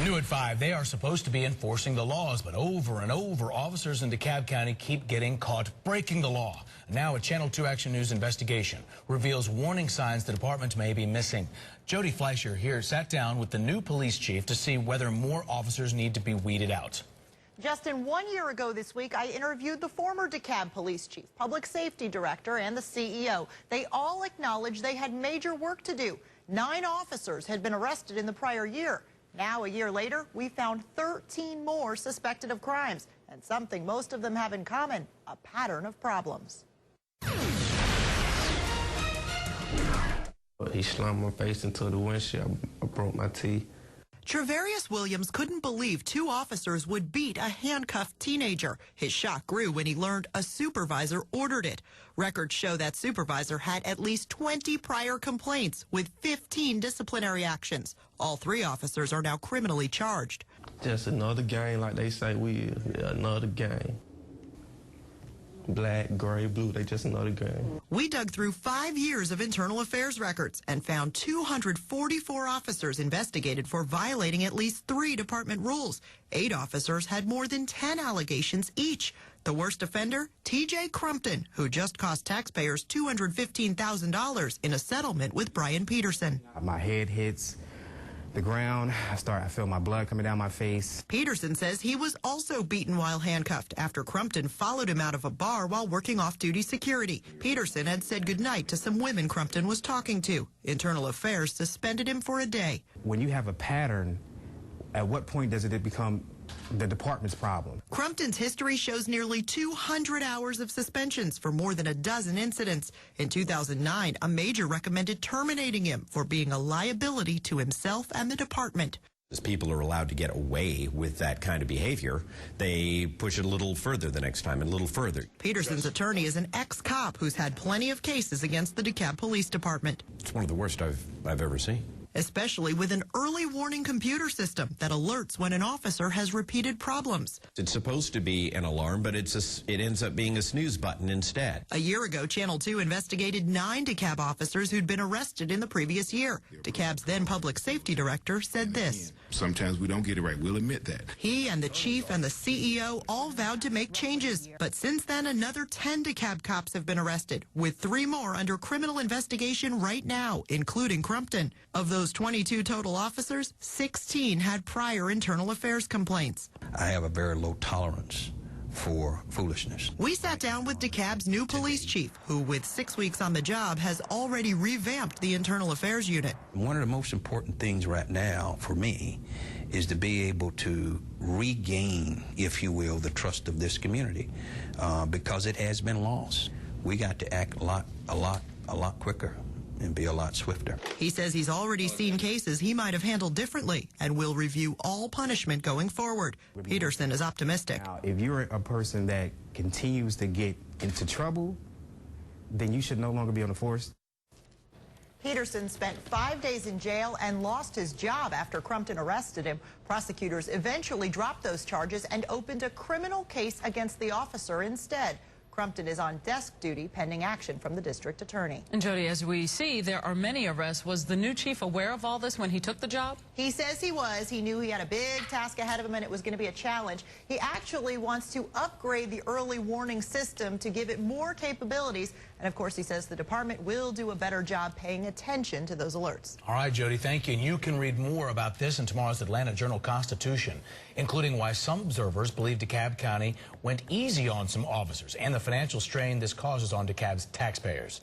New at 5, they are supposed to be enforcing the laws, but over and over, officers in DeKalb County keep getting caught breaking the law. Now a Channel 2 Action News investigation reveals warning signs the department may be missing. Jody Fleischer here sat down with the new police chief to see whether more officers need to be weeded out. Justin, 1 year ago this week, I interviewed the former DeKalb police chief, public safety director, and the CEO. They all acknowledged they had major work to do. 9 officers had been arrested in the prior year. Now, a year later, we found 13 more suspected of crimes, and something most of them have in common, a pattern of problems. He slammed my face into the windshield. I broke my teeth. Trevarius Williams couldn't believe 2 officers would beat a handcuffed teenager. His shock grew when he learned a supervisor ordered it. Records show that supervisor had at least 20 prior complaints with 15 disciplinary actions. All 3 officers are now criminally charged. Just another gang, like they say we is. Yeah, another gang. Black, gray, blue, they just another gang. We dug through 5 years of internal affairs records and found 244 officers investigated for violating at least 3 department rules. 8 officers had more than 10 allegations each. The worst offender, T.J. Crumpton, who just cost taxpayers $215,000 in a settlement with Brian Peterson. My head hits the ground. I feel my blood coming down my face. Peterson says he was also beaten while handcuffed after Crumpton followed him out of a bar while working off-duty security. Peterson had said goodnight to some women Crumpton was talking to. Internal Affairs suspended him for a day. When you have a pattern, at what point does it become the department's problem? Crumpton's history shows nearly 200 hours of suspensions for more than a dozen incidents. In 2009, a major recommended terminating him for being a liability to himself and the department. As people are allowed to get away with that kind of behavior, they push it a little further the next time, and a little further. Peterson's attorney is an ex-cop who's had plenty of cases against the DeKalb Police Department. It's one of the worst I've ever seen. Especially with an early warning computer system that alerts when an officer has repeated problems. It's supposed to be an alarm, but it ends up being a snooze button instead. A year ago, Channel 2 investigated 9 DeKalb officers who'd been arrested in the previous year. DeKalb's then public safety director said this. Sometimes we don't get it right. We'll admit that. He and the chief and the CEO all vowed to make changes. But since then, another 10 DeKalb cops have been arrested, with 3 more under criminal investigation right now, including Crumpton. Of those 22 total officers, 16 had prior internal affairs complaints. I have a very low tolerance for foolishness. We sat down with DeKalb's new police chief, who with 6 weeks on the job has already revamped the internal affairs unit. One of the most important things right now for me is to be able to regain, if you will, the trust of this community, because it has been lost. We got to act a lot quicker and be a lot swifter. He says he's already seen cases he might have handled differently and will review all punishment going forward. Peterson is optimistic. Now, if you're a person that continues to get into trouble, then you should no longer be on the force. Peterson spent 5 days in jail and lost his job after Crumpton arrested him. Prosecutors eventually dropped those charges and opened a criminal case against the officer instead. Crumpton is on desk duty pending action from the district attorney. And Jody, as we see, there are many arrests. Was the new chief aware of all this when he took the job? He says he was. He knew he had a big task ahead of him and it was going to be a challenge. He actually wants to upgrade the early warning system to give it more capabilities. And of course, he says the department will do a better job paying attention to those alerts. All right, Jody, thank you. And you can read more about this in tomorrow's Atlanta Journal-Constitution, including why some observers believe DeKalb County went easy on some officers and the financial strain this causes on DeKalb's taxpayers.